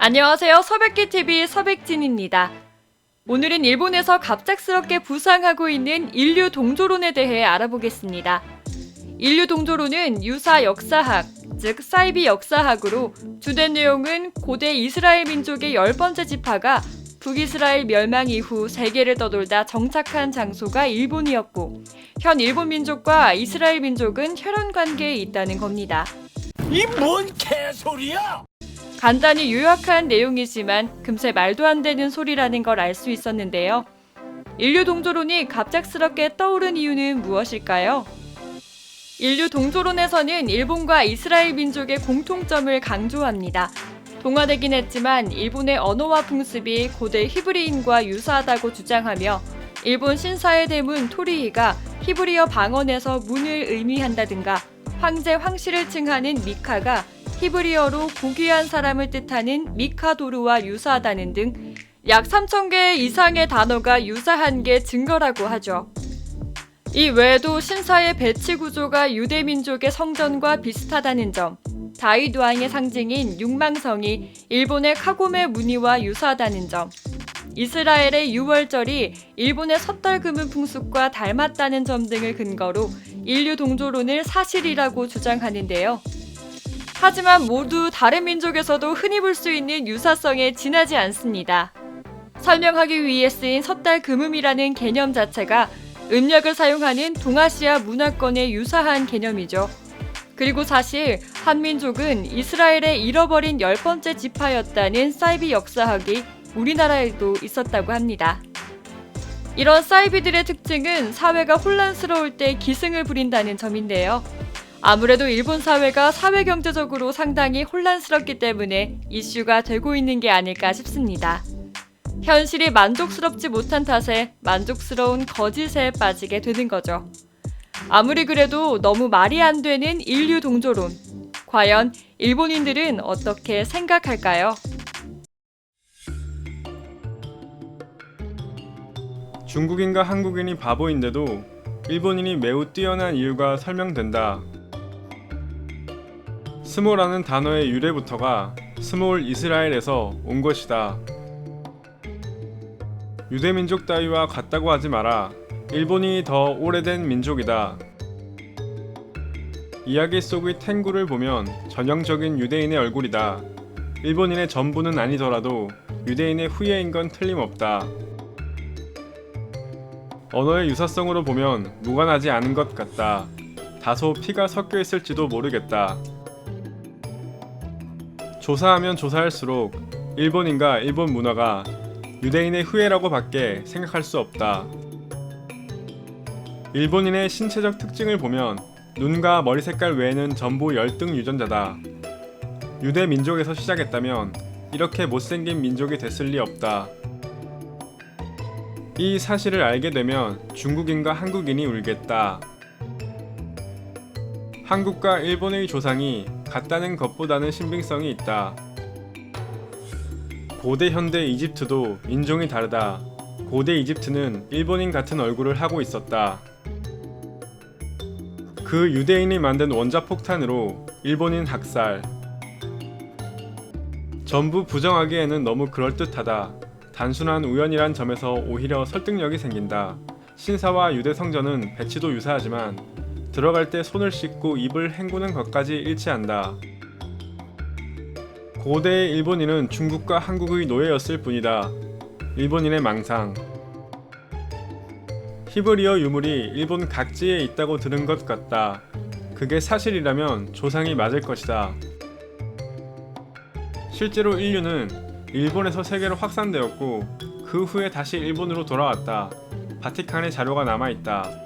안녕하세요. 서백기TV 서백진입니다. 오늘은 일본에서 갑작스럽게 부상하고 있는 인류 동조론에 대해 알아보겠습니다. 인류 동조론은 유사 역사학, 즉 사이비 역사학으로 주된 내용은 고대 이스라엘 민족의 10번째 지파가 북이스라엘 멸망 이후 세계를 떠돌다 정착한 장소가 일본이었고 현 일본 민족과 이스라엘 민족은 혈연 관계에 있다는 겁니다. 이 뭔 개소리야! 간단히 요약한 내용이지만 금세 말도 안 되는 소리라는 걸 알 수 있었는데요. 인류 동조론이 갑작스럽게 떠오른 이유는 무엇일까요? 인류 동조론에서는 일본과 이스라엘 민족의 공통점을 강조합니다. 동화되긴 했지만 일본의 언어와 풍습이 고대 히브리인과 유사하다고 주장하며 일본 신사의 대문 토리히가 히브리어 방언에서 문을 의미한다든가 황제 황씨를 칭하는 미카가 히브리어로 고귀한 사람을 뜻하는 미카도르와 유사하다는 등 약 3,000개 이상의 단어가 유사한 게 증거라고 하죠. 이 외에도 신사의 배치 구조가 유대 민족의 성전과 비슷하다는 점, 다이도항의 상징인 육망성이 일본의 카고메 무늬와 유사하다는 점, 이스라엘의 유월절이 일본의 섣달 금은 풍습과 닮았다는 점 등을 근거로 인류 동조론을 사실이라고 주장하는데요. 하지만 모두 다른 민족에서도 흔히 볼 수 있는 유사성에 지나지 않습니다. 설명하기 위해 쓰인 섣달 금음이라는 개념 자체가 음력을 사용하는 동아시아 문화권에 유사한 개념이죠. 그리고 사실 한민족은 이스라엘의 잃어버린 10번째 지파였다는 사이비 역사학이 우리나라에도 있었다고 합니다. 이런 사이비들의 특징은 사회가 혼란스러울 때 기승을 부린다는 점인데요. 아무래도 일본 사회가 사회경제적으로 상당히 혼란스럽기 때문에 이슈가 되고 있는 게 아닐까 싶습니다. 현실이 만족스럽지 못한 탓에 만족스러운 거짓에 빠지게 되는 거죠. 아무리 그래도 너무 말이 안 되는 인류 동조론. 과연 일본인들은 어떻게 생각할까요? 중국인과 한국인이 바보인데도 일본인이 매우 뛰어난 이유가 설명된다. 스모라는 단어의 유래부터가 스몰 이스라엘에서 온 것이다. 유대민족 따위와 같다고 하지 마라. 일본이 더 오래된 민족이다. 이야기 속의 탱구를 보면 전형적인 유대인의 얼굴이다. 일본인의 전부는 아니더라도 유대인의 후예인 건 틀림없다. 언어의 유사성으로 보면 무관하지 않은 것 같다. 다소 피가 섞여 있을지도 모르겠다. 조사하면 조사할수록 일본인과 일본 문화가 유대인의 후예라고 밖에 생각할 수 없다. 일본인의 신체적 특징을 보면 눈과 머리 색깔 외에는 전부 열등 유전자다. 유대 민족에서 시작했다면 이렇게 못생긴 민족이 됐을 리 없다. 이 사실을 알게 되면 중국인과 한국인이 울겠다. 한국과 일본의 조상이 같다는 것보다는 신빙성이 있다. 고대 현대 이집트도 인종이 다르다. 고대 이집트는 일본인 같은 얼굴을 하고 있었다. 그 유대인이 만든 원자폭탄으로 일본인 학살. 전부 부정하기에는 너무 그럴듯하다. 단순한 우연이란 점에서 오히려 설득력이 생긴다. 신사와 유대 성전은 배치도 유사하지만 들어갈 때 손을 씻고 입을 헹구는 것까지 일치한다. 고대의 일본인은 중국과 한국의 노예였을 뿐이다. 일본인의 망상. 히브리어 유물이 일본 각지에 있다고 들은 것 같다. 그게 사실이라면 조상이 맞을 것이다. 실제로 인류는 일본에서 세계로 확산되었고 그 후에 다시 일본으로 돌아왔다. 바티칸의 자료가 남아있다.